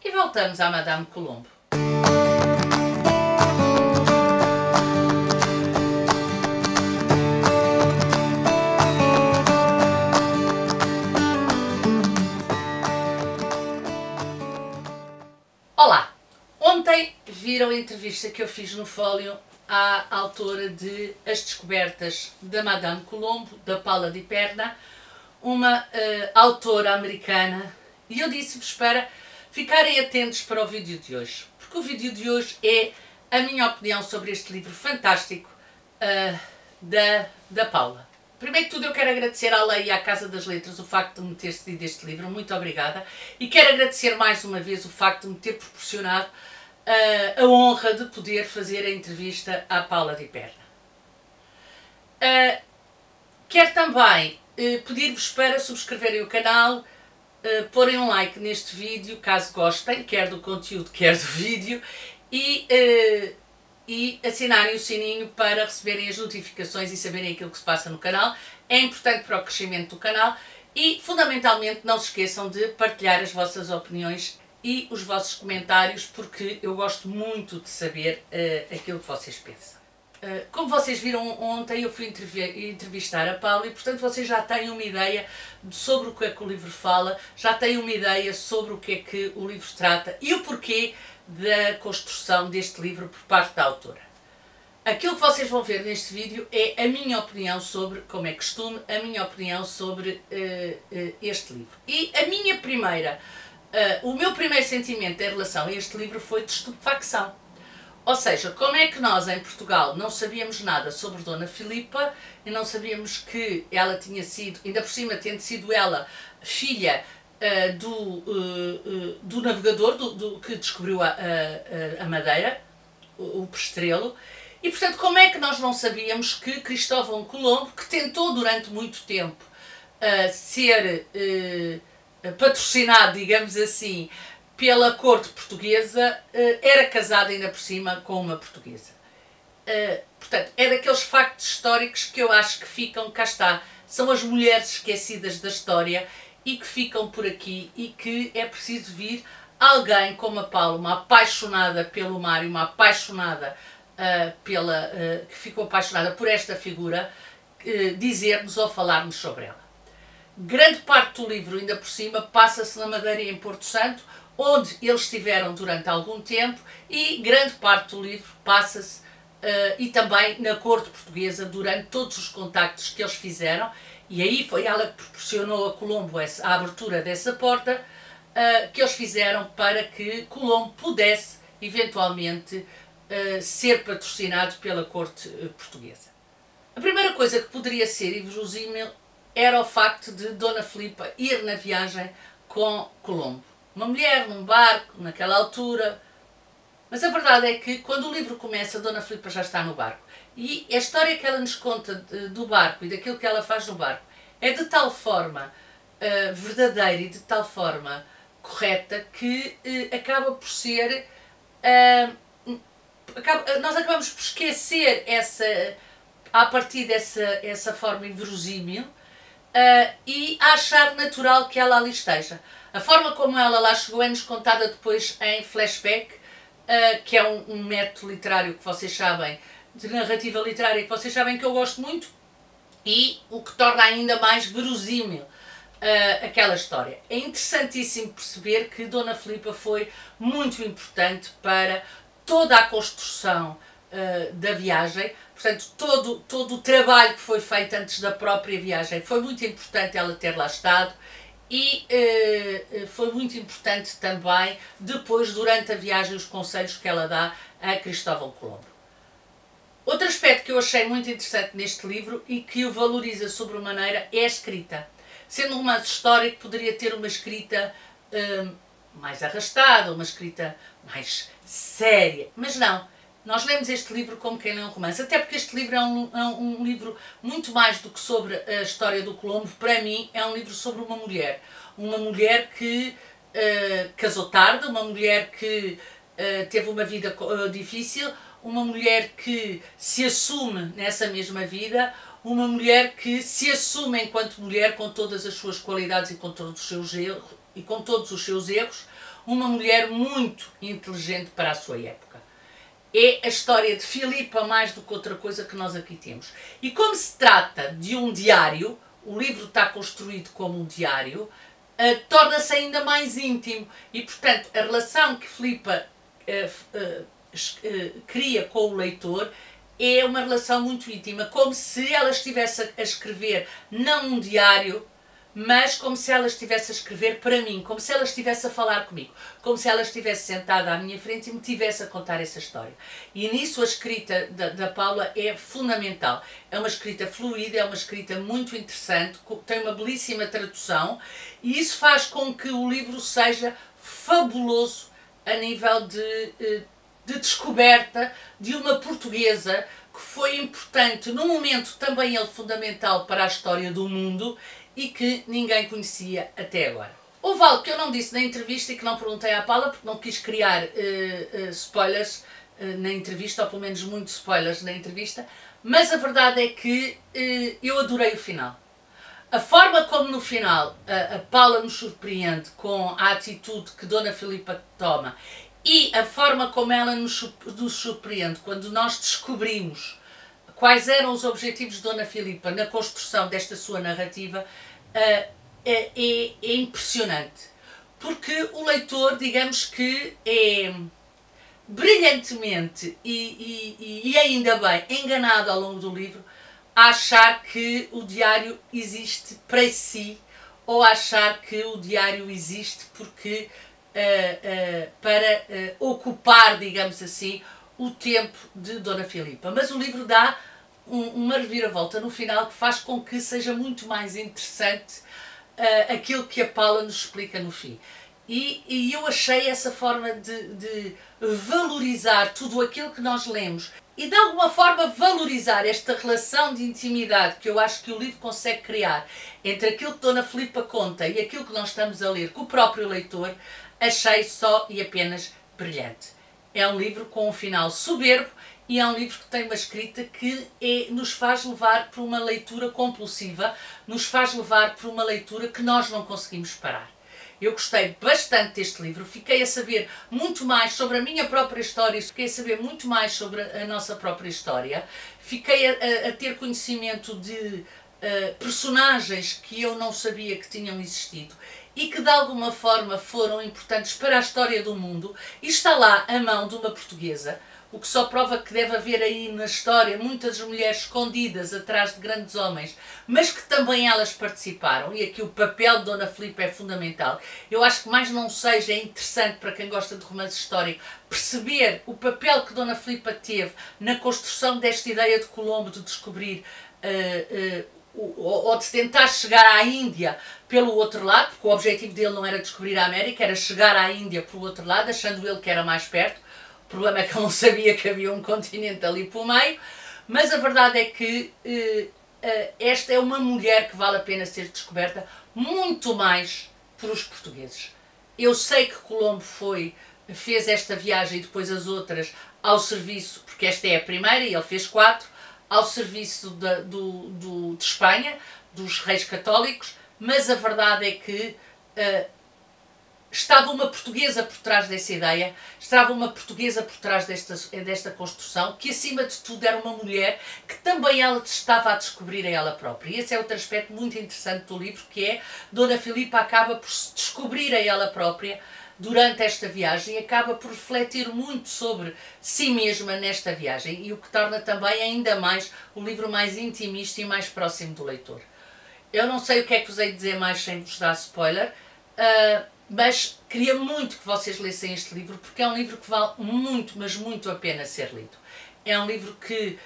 E voltamos à Madame Colombo. Olá! Ontem viram a entrevista que eu fiz no Folio à autora de As Descobertas da Madame Colombo, da Paula Di Perna, uma autora americana, e eu disse-vos para ficarem atentos para o vídeo de hoje, porque o vídeo de hoje é a minha opinião sobre este livro fantástico da Paula. Primeiro que tudo eu quero agradecer à Lei e à Casa das Letras o facto de me ter cedido este livro, muito obrigada, e quero agradecer mais uma vez o facto de me ter proporcionado a honra de poder fazer a entrevista à Paula Di Perna. Quero também pedir-vos para subscreverem o canal, porem um like neste vídeo, caso gostem, quer do conteúdo, quer do vídeo, e assinarem o sininho para receberem as notificações e saberem aquilo que se passa no canal. É importante para o crescimento do canal e, fundamentalmente, não se esqueçam de partilhar as vossas opiniões e os vossos comentários, porque eu gosto muito de saber aquilo que vocês pensam. Como vocês viram ontem, eu fui entrevistar a Paula e, portanto, vocês já têm uma ideia sobre o que é que o livro fala, já têm uma ideia sobre o que é que o livro trata e o porquê da construção deste livro por parte da autora. Aquilo que vocês vão ver neste vídeo é a minha opinião sobre, como é costume, a minha opinião sobre este livro. E a minha o meu primeiro sentimento em relação a este livro foi de estupefacção. Ou seja, como é que nós em Portugal não sabíamos nada sobre Dona Filipa e não sabíamos que ela tinha sido, ainda por cima tendo sido ela filha do navegador que descobriu a Madeira, o Pestrelo, e portanto como é que nós não sabíamos que Cristóvão Colombo, que tentou durante muito tempo ser patrocinado, digamos assim, pela corte portuguesa, era casado ainda por cima com uma portuguesa. Portanto, é daqueles factos históricos que eu acho que ficam, cá está, são as mulheres esquecidas da história e que ficam por aqui e que é preciso vir alguém como a Paula, uma apaixonada pelo mar e uma apaixonada que ficou apaixonada por esta figura, dizer-nos ou falar-nos sobre ela. Grande parte do livro, ainda por cima, passa-se na Madeira e em Porto Santo, onde eles estiveram durante algum tempo, e grande parte do livro passa-se e também na corte portuguesa durante todos os contactos que eles fizeram, e aí foi ela que proporcionou a Colombo a abertura dessa porta que eles fizeram para que Colombo pudesse eventualmente ser patrocinado pela corte portuguesa. A primeira coisa que poderia ser inverosímil era o facto de Dona Filipa ir na viagem com Colombo. Uma mulher num barco, naquela altura. Mas a verdade é que quando o livro começa, Dona Filipa já está no barco. E a história que ela nos conta do barco e daquilo que ela faz no barco é de tal forma verdadeira e de tal forma correta que acaba por ser... nós acabamos por esquecer a partir dessa forma inverosímil e a achar natural que ela ali esteja. A forma como ela lá chegou é-nos contada depois em flashback, que é um método literário que vocês sabem, de narrativa literária, que vocês sabem que eu gosto muito, e o que torna ainda mais verosímil aquela história. É interessantíssimo perceber que Dona Filipa foi muito importante para toda a construção da viagem. Portanto, todo o trabalho que foi feito antes da própria viagem foi muito importante ela ter lá estado e foi muito importante também depois, durante a viagem, os conselhos que ela dá a Cristóvão Colombo. Outro aspecto que eu achei muito interessante neste livro e que o valoriza sobremaneira é a escrita. Sendo uma história que poderia ter uma escrita mais arrastada, uma escrita mais séria, mas não. Nós lemos este livro como quem lê um romance, até porque este livro é um livro muito mais do que sobre a história do Colombo. Para mim é um livro sobre uma mulher que casou tarde, uma mulher que teve uma vida difícil, uma mulher que se assume nessa mesma vida, uma mulher que se assume enquanto mulher com todas as suas qualidades e com todos os seus erros, uma mulher muito inteligente para a sua época. É a história de Filipa mais do que outra coisa que nós aqui temos. E como se trata de um diário, o livro está construído como um diário, torna-se ainda mais íntimo. E, portanto, a relação que Filipa cria com o leitor é uma relação muito íntima, como se ela estivesse a escrever não um diário, mas como se ela estivesse a escrever para mim, como se ela estivesse a falar comigo, como se ela estivesse sentada à minha frente e me tivesse a contar essa história. E nisso a escrita da Paula é fundamental. É uma escrita fluida, é uma escrita muito interessante, tem uma belíssima tradução e isso faz com que o livro seja fabuloso a nível de descoberta de uma portuguesa que foi importante num momento também ele fundamental para a história do mundo e que ninguém conhecia até agora. Houve algo que eu não disse na entrevista e que não perguntei à Paula porque não quis criar spoilers na entrevista, ou pelo menos muitos spoilers na entrevista, mas a verdade é que eu adorei o final. A forma como no final a Paula nos surpreende com a atitude que Dona Filipa toma e a forma como ela nos surpreende quando nós descobrimos quais eram os objetivos de Dona Filipa na construção desta sua narrativa, é impressionante. Porque o leitor, digamos que é brilhantemente e ainda bem enganado ao longo do livro a achar que o diário existe para si ou a achar que o diário existe porque para ocupar, digamos assim, o tempo de Dona Filipa. Mas o livro dá uma reviravolta no final que faz com que seja muito mais interessante aquilo que a Paula nos explica no fim. E eu achei essa forma de valorizar tudo aquilo que nós lemos e de alguma forma valorizar esta relação de intimidade que eu acho que o livro consegue criar entre aquilo que Dona Filipa conta e aquilo que nós estamos a ler com o próprio leitor, achei só e apenas brilhante. É um livro com um final soberbo e é um livro que tem uma escrita que nos faz levar por uma leitura compulsiva, nos faz levar por uma leitura que nós não conseguimos parar. Eu gostei bastante deste livro, fiquei a saber muito mais sobre a minha própria história, fiquei a saber muito mais sobre a nossa própria história, fiquei a ter conhecimento de personagens que eu não sabia que tinham existido e que de alguma forma foram importantes para a história do mundo, e está lá a mão de uma portuguesa, o que só prova que deve haver aí na história muitas mulheres escondidas atrás de grandes homens, mas que também elas participaram, e aqui o papel de Dona Filipa é fundamental. Eu acho que mais não seja interessante para quem gosta de romance histórico perceber o papel que Dona Filipa teve na construção desta ideia de Colombo de descobrir ou de tentar chegar à Índia pelo outro lado, porque o objetivo dele não era descobrir a América, era chegar à Índia pelo outro lado, achando ele que era mais perto. O problema é que ele não sabia que havia um continente ali pelo meio, mas a verdade é que esta é uma mulher que vale a pena ser descoberta muito mais por os portugueses. Eu sei que Colombo fez esta viagem e depois as outras ao serviço, porque esta é a primeira e ele fez 4, ao serviço de Espanha, dos reis católicos, mas a verdade é que estava uma portuguesa por trás dessa ideia, estava uma portuguesa por trás desta construção, que acima de tudo era uma mulher que também ela estava a descobrir a ela própria. E esse é outro aspecto muito interessante do livro, que é Dona Filipa acaba por se descobrir a ela própria durante esta viagem e acaba por refletir muito sobre si mesma nesta viagem, e o que torna também ainda mais o livro mais intimista e mais próximo do leitor. Eu não sei o que é que vos hei de dizer mais sem vos dar spoiler, mas queria muito que vocês lessem este livro, porque é um livro que vale muito, mas muito a pena ser lido. É um livro que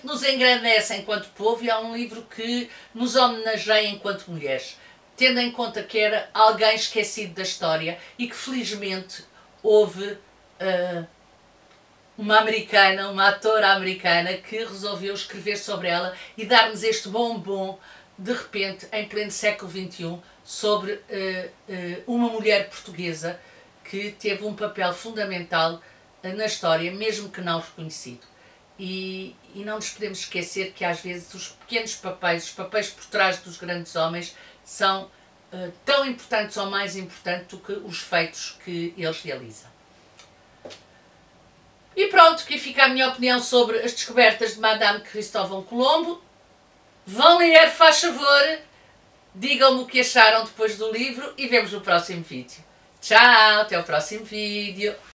nos engrandece enquanto povo e é um livro que nos homenageia enquanto mulheres, tendo em conta que era alguém esquecido da história e que felizmente houve uma americana, uma atora americana que resolveu escrever sobre ela e dar-nos este bombom de repente, em pleno século XXI, sobre uma mulher portuguesa que teve um papel fundamental na história, mesmo que não reconhecido. E não nos podemos esquecer que às vezes os pequenos papéis, os papéis por trás dos grandes homens, são tão importantes ou mais importantes do que os feitos que eles realizam. E pronto, aqui fica a minha opinião sobre as descobertas de Madame Cristóvão Colombo. Vão ler, faz favor, digam-me o que acharam depois do livro e vemos no próximo vídeo. Tchau, até o próximo vídeo.